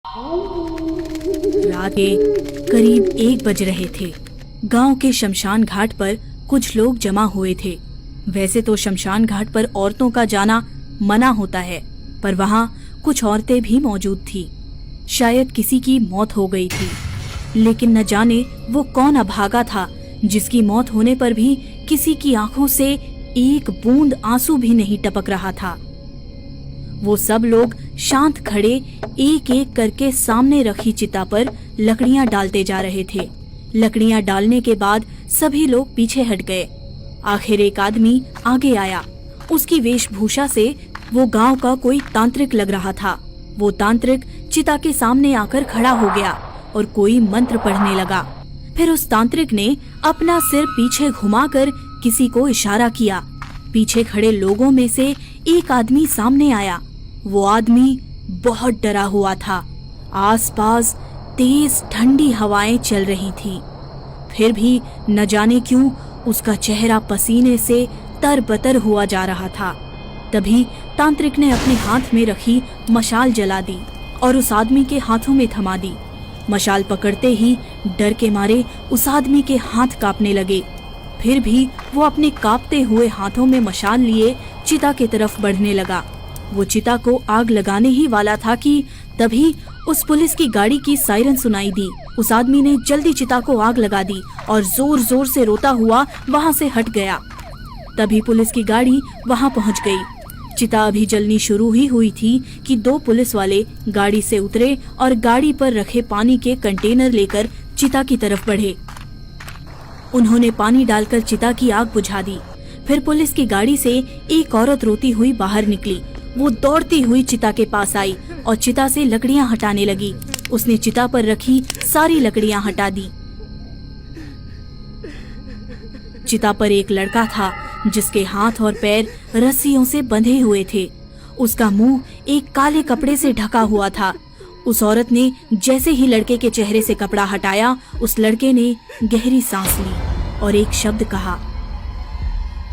रात के करीब 1 बज रहे थे। गांव के शमशान घाट पर कुछ लोग जमा हुए थे। वैसे तो शमशान घाट पर औरतों का जाना मना होता है, पर वहां कुछ औरतें भी मौजूद थी। शायद किसी की मौत हो गई थी, लेकिन न जाने वो कौन अभागा था जिसकी मौत होने पर भी किसी की आंखों से एक बूंद आंसू भी नहीं टपक रहा था। वो सब लोग शांत खड़े एक एक करके सामने रखी चिता पर लकड़ियां डालते जा रहे थे। लकड़ियां डालने के बाद सभी लोग पीछे हट गए। आखिर एक आदमी आगे आया। उसकी वेशभूषा से वो गांव का कोई तांत्रिक लग रहा था। वो तांत्रिक चिता के सामने आकर खड़ा हो गया और कोई मंत्र पढ़ने लगा। फिर उस तांत्रिक ने अपना सिर पीछे घुमाकर किसी को इशारा किया। पीछे खड़े लोगों में से एक आदमी सामने आया। वो आदमी बहुत डरा हुआ था। आसपास तेज ठंडी हवाएं चल रही थी। फिर भी न जाने क्यों उसका चेहरा पसीने से तरबतर हुआ जा रहा था। तभी तांत्रिक ने अपने हाथ में रखी मशाल जला दी और उस आदमी के हाथों में थमा दी। मशाल पकड़ते ही डर के मारे उस आदमी के हाथ कांपने लगे। फिर भी वो अपने कांपते हुए हाथों में मशाल लिए चिता की तरफ बढ़ने लगा। वो चिता को आग लगाने ही वाला था कि तभी उस पुलिस की गाड़ी की सायरन सुनाई दी। उस आदमी ने जल्दी चिता को आग लगा दी और जोर जोर से रोता हुआ वहाँ से हट गया। तभी पुलिस की गाड़ी वहाँ पहुँच गई। चिता अभी जलनी शुरू ही हुई थी कि 2 पुलिस वाले गाड़ी से उतरे और गाड़ी पर रखे पानी के कंटेनर लेकर चिता की तरफ बढ़े। उन्होंने पानी डालकर चिता की आग बुझा दी। फिर पुलिस की गाड़ी से एक औरत रोती हुई बाहर निकली। वो दौड़ती हुई चिता के पास आई और चिता से लकड़ियां हटाने लगी। उसने चिता पर रखी सारी लकड़ियां हटा दी। चिता पर एक लड़का था जिसके हाथ और पैर रस्सियों से बंधे हुए थे। उसका मुंह एक काले कपड़े से ढका हुआ था। उस औरत ने जैसे ही लड़के के चेहरे से कपड़ा हटाया, उस लड़के ने गहरी सांस ली और एक शब्द कहा,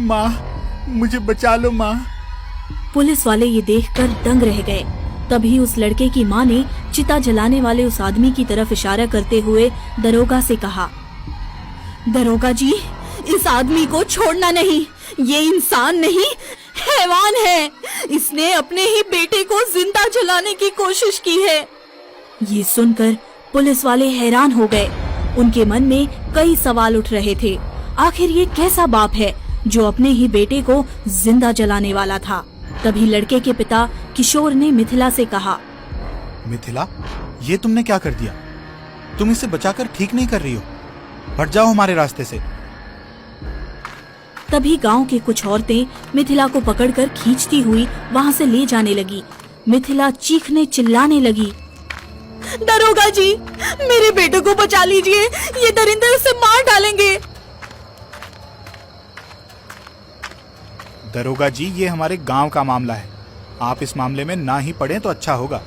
माँ, मुझे बचा लो माँ। पुलिस वाले ये देखकर दंग रह गए। तभी उस लड़के की माँ ने चिता जलाने वाले उस आदमी की तरफ इशारा करते हुए दरोगा से कहा, दरोगा जी, इस आदमी को छोड़ना नहीं। ये इंसान नहीं, हैवान है। इसने अपने ही बेटे को जिंदा जलाने की कोशिश की है। ये सुनकर पुलिस वाले हैरान हो गए। उनके मन में कई सवाल उठ रहे थे। आखिर ये कैसा बाप है जो अपने ही बेटे को जिंदा जलाने वाला था। तभी लड़के के पिता किशोर ने मिथिला से कहा, मिथिला, ये तुमने क्या कर दिया? तुम इसे बचाकर ठीक नहीं कर रही हो। हट जाओ हमारे रास्ते से। तभी गांव की कुछ औरतें मिथिला को पकड़कर खींचती हुई वहां से ले जाने लगी। मिथिला चीखने चिल्लाने लगी, दरोगा जी, मेरे बेटे को बचा लीजिए, ये दरिंदे उसे मार डालेंगे। दरोगा जी, ये हमारे गांव का मामला है। आप इस मामले में ना ही पड़े तो अच्छा होगा।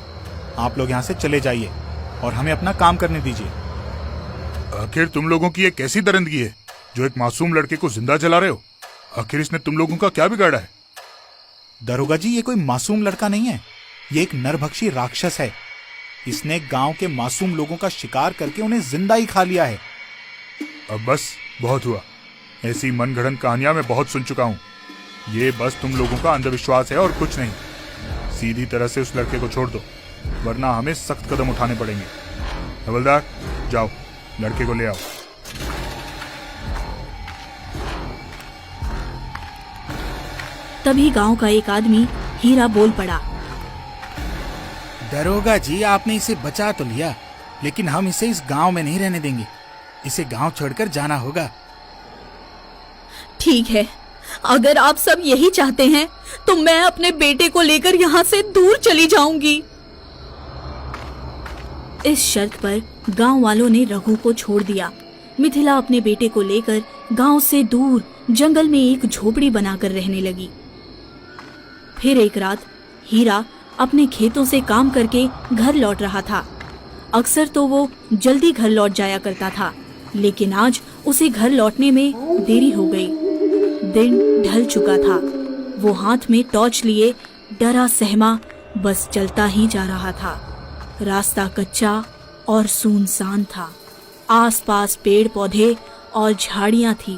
आप लोग यहाँ से चले जाइए और हमें अपना काम करने दीजिए। आखिर तुम लोगों की ये कैसी दरिंदगी है जो एक मासूम लड़के को जिंदा जला रहे हो? आखिर इसने तुम लोगों का क्या बिगाड़ा है? दरोगा जी, ये कोई मासूम लड़का नहीं है। ये एक नरभक्षी राक्षस है। इसने गांव के मासूम लोगों का शिकार करके उन्हें जिंदा ही खा लिया है। अब बस, बहुत हुआ। ऐसी मनगढ़ंत कहानियां मैं बहुत सुन चुका हूँ। ये बस तुम लोगों का अंधविश्वास है और कुछ नहीं। सीधी तरह से उस लड़के को छोड़ दो, वरना हमें सख्त कदम उठाने पड़ेंगे। हवलदार, जाओ, लड़के को ले आओ। तभी गांव का एक आदमी हीरा बोल पड़ा, दरोगा जी, आपने इसे बचा तो लिया, लेकिन हम इसे इस गांव में नहीं रहने देंगे। इसे गांव छोड़कर जाना होगा। ठीक है, अगर आप सब यही चाहते हैं तो मैं अपने बेटे को लेकर यहाँ से दूर चली जाऊंगी। इस शर्त पर गांव वालों ने रघु को छोड़ दिया। मिथिला अपने बेटे को लेकर गांव से दूर जंगल में एक झोपड़ी बनाकर रहने लगी। फिर एक रात हीरा अपने खेतों से काम करके घर लौट रहा था। अक्सर तो वो जल्दी घर लौट जाया करता था, लेकिन आज उसे घर लौटने में देरी हो गई। दिन ढल चुका था। वो हाथ में टॉर्च लिए डरा सहमा बस चलता ही जा रहा था। रास्ता कच्चा और सुनसान था। आसपास पेड़ पौधे और झाड़ियां थी।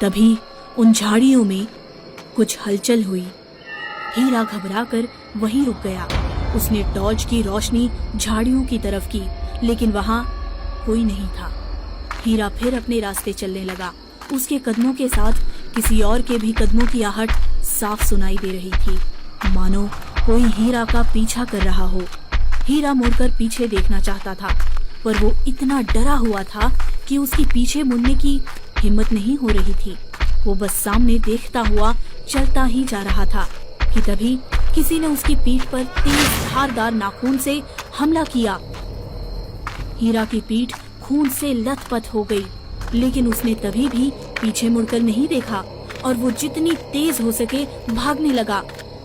तभी उन झाड़ियों में कुछ हलचल हुई। हीरा घबराकर वहीं रुक गया। उसने टॉर्च की रोशनी झाड़ियों की तरफ की, लेकिन वहां कोई नहीं था। हीरा फिर अपने रास्ते चलने लगा। उसके कदमों के साथ किसी और के भी कदमों की आहट साफ सुनाई दे रही थी, मानो कोई हीरा का पीछा कर रहा हो। हीरा मुड़कर पीछे देखना चाहता था, पर वो इतना डरा हुआ था कि उसकी पीछे मुड़ने की हिम्मत नहीं हो रही थी। वो बस सामने देखता हुआ चलता ही जा रहा था कि तभी किसी ने उसकी पीठ पर तेज धारदार नाखून से हमला किया। हीरा की पीठ खून से लथपथ हो गई, लेकिन उसने तभी भी पीछे मुड़कर नहीं देखा और वो जितनी तेज हो सके भागने लगा।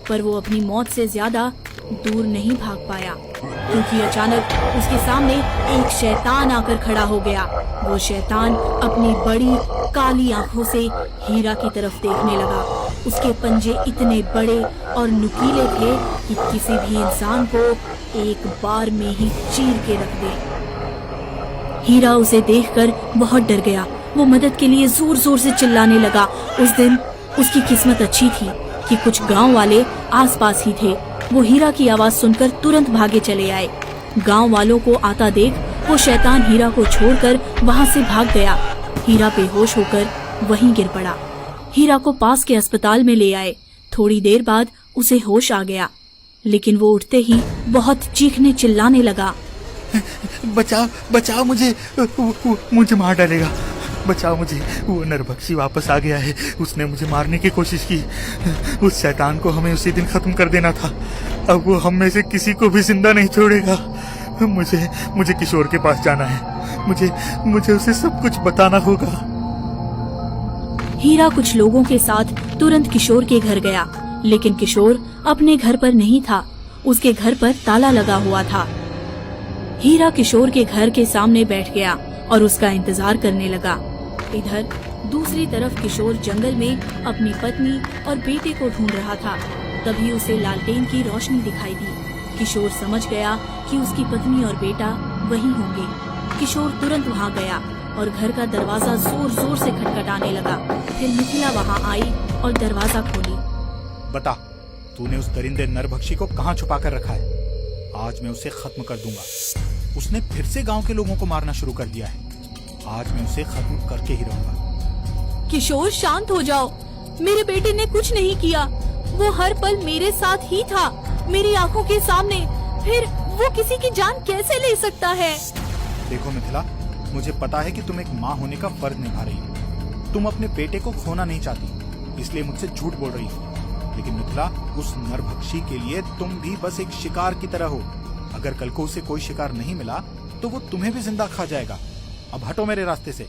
पर वो अपनी मौत से ज्यादा दूर नहीं भाग पाया, क्योंकि अचानक उसके सामने एक शैतान आकर खड़ा हो गया। वो शैतान अपनी बड़ी काली आंखों से हीरा की तरफ देखने लगा। उसके पंजे इतने बड़े और नुकीले थे कि किसी भी इंसान को एक बार में ही चीर के रख दे। हीरा उसे देखकर बहुत डर गया। वो मदद के लिए जोर जोर से चिल्लाने लगा। उस दिन उसकी किस्मत अच्छी थी कि कुछ गांव वाले आसपास ही थे। वो हीरा की आवाज सुनकर तुरंत भागे चले आए। गांव वालों को आता देख वो शैतान हीरा को छोड़कर वहां से भाग गया। हीरा बेहोश होकर वहीं गिर पड़ा। हीरा को पास के अस्पताल में ले आए। थोड़ी देर बाद उसे होश आ गया, लेकिन वो उठते ही बहुत चीखने चिल्लाने लगा। बचाओ बचाओ मुझे, मुझे मार डालेगा। बचाओ मुझे, वो नरभक्षी वापस आ गया है। उसने मुझे मारने की कोशिश की। उस शैतान को हमें उसी दिन खत्म कर देना था। अब वो हम में से किसी को भी जिंदा नहीं छोड़ेगा। मुझे किशोर के पास जाना है। मुझे उसे सब कुछ बताना होगा। हीरा कुछ लोगों के साथ तुरंत किशोर के घर गया, लेकिन किशोर अपने घर पर नहीं था। उसके घर पर ताला लगा हुआ था। हीरा किशोर के घर के सामने बैठ गया और उसका इंतजार करने लगा। इधर दूसरी तरफ किशोर जंगल में अपनी पत्नी और बेटे को ढूंढ रहा था। तभी उसे लालटेन की रोशनी दिखाई दी। किशोर समझ गया कि उसकी पत्नी और बेटा वहीं होंगे। किशोर तुरंत वहां गया और घर का दरवाजा जोर जोर से खटखटाने लगा। फिर मिथिला वहां आई और दरवाजा खोली। बता, तूने उस दरिंदे नरभक्षी को कहाँ छुपा कर रखा है? आज मैं उसे खत्म कर दूंगा। उसने फिर से गांव के लोगों को मारना शुरू कर दिया है। आज मैं उसे खत्म करके ही रहूंगा। किशोर, शांत हो जाओ। मेरे बेटे ने कुछ नहीं किया। वो हर पल मेरे साथ ही था, मेरी आंखों के सामने। फिर वो किसी की जान कैसे ले सकता है? देखो मिथिला, मुझे पता है कि तुम एक माँ होने का फर्ज निभा रही हो। तुम अपने बेटे को खोना नहीं चाहती, इसलिए मुझसे झूठ बोल रही हो। लेकिन मिथिला, उस नरभक्षी के लिए तुम भी बस एक शिकार की तरह हो। अगर कल को उसे कोई शिकार नहीं मिला तो वो तुम्हें भी जिंदा खा जाएगा। अब हटो मेरे रास्ते से।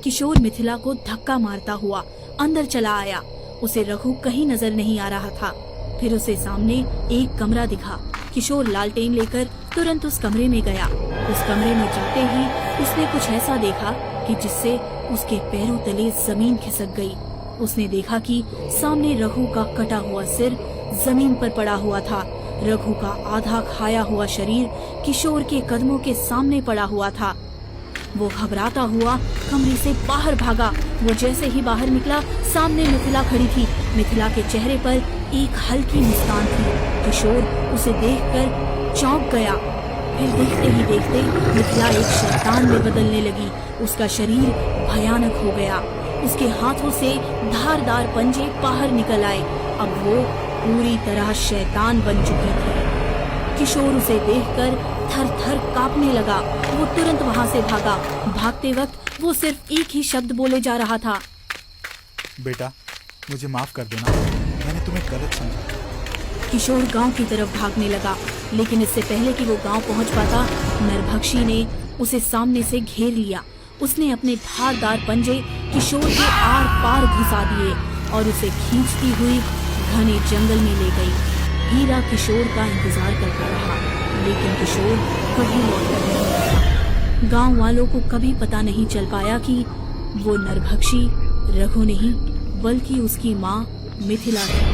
किशोर मिथिला को धक्का मारता हुआ अंदर चला आया। उसे रघु कहीं नजर नहीं आ रहा था। फिर उसे सामने एक कमरा दिखा। किशोर लालटेन लेकर तुरंत उस कमरे में गया। उस कमरे में जाते ही उसने कुछ ऐसा देखा कि जिससे उसके पैरों तले जमीन खिसक गई। उसने देखा कि सामने रघु का कटा हुआ सिर जमीन पर पड़ा हुआ था। रघु का आधा खाया हुआ शरीर किशोर के कदमों के सामने पड़ा हुआ था। वो घबराता हुआ कमरे से बाहर भागा। वो जैसे ही बाहर निकला, सामने मिथिला खड़ी थी। मिथिला के चेहरे पर एक हल्की मुस्कान थी। किशोर उसे देखकर चौंक गया। फिर देखते ही देखते मिथिला एक शैतान में बदलने लगी। उसका शरीर भयानक हो गया। उसके हाथों से धारदार पंजे बाहर निकल आए। अब वो पूरी तरह शैतान बन चुकी थी। किशोर उसे देखकर थर थर कांपने लगा। वो तुरंत वहां से भागा। भागते वक्त वो सिर्फ एक ही शब्द बोले जा रहा था, बेटा, मुझे माफ कर देना, मैंने तुम्हें गलत समझा। किशोर गांव की तरफ भागने लगा, लेकिन इससे पहले कि वो गांव पहुंच पाता, नरभक्षी ने उसे सामने से घेर लिया। उसने अपने धारदार पंजे किशोर के आर पार घुसा दिए और उसे खींचती हुई घने जंगल में ले गई। हीरा किशोर का इंतजार करता रहा, लेकिन किशोर कभी लौटकर नहीं आया। गांव वालों को कभी पता नहीं चल पाया कि वो नरभक्षी रघु नहीं, बल्कि उसकी माँ मिथिला थी।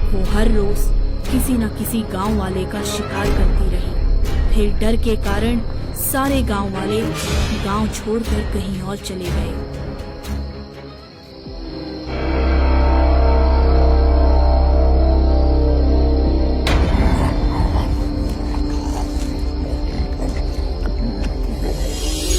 वो हर रोज किसी न किसी गांव वाले का शिकार करती रही। फिर डर के कारण सारे गांव वाले गांव छोड़कर कहीं और चले गए।